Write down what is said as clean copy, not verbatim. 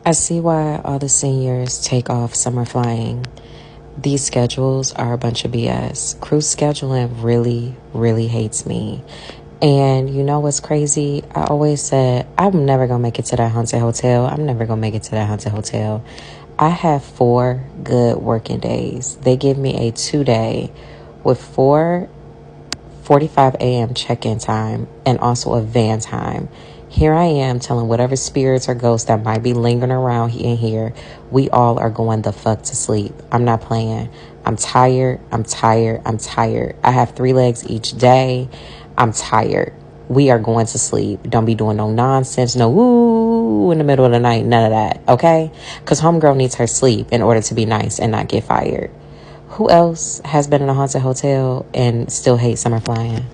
I see why all the seniors take off summer flying. These schedules are a bunch of BS. Cruise scheduling really, really hates me. And you know what's crazy? I always said, I'm never going to make it to that haunted hotel. I'm never going to make it to that haunted hotel. I have 4 good working days. They give me a 2-day with 4:45 a.m. check-in time and also a van time. Here I am telling whatever spirits or ghosts that might be lingering around in here, we all are going the fuck to sleep. I'm not playing. I'm tired. I have 3 legs each day. I'm tired. We are going to sleep. Don't be doing no nonsense, no woo in the middle of the night, none of that, okay? Because homegirl needs her sleep in order to be nice and not get fired. Who else has been in a haunted hotel and still hates summer flying?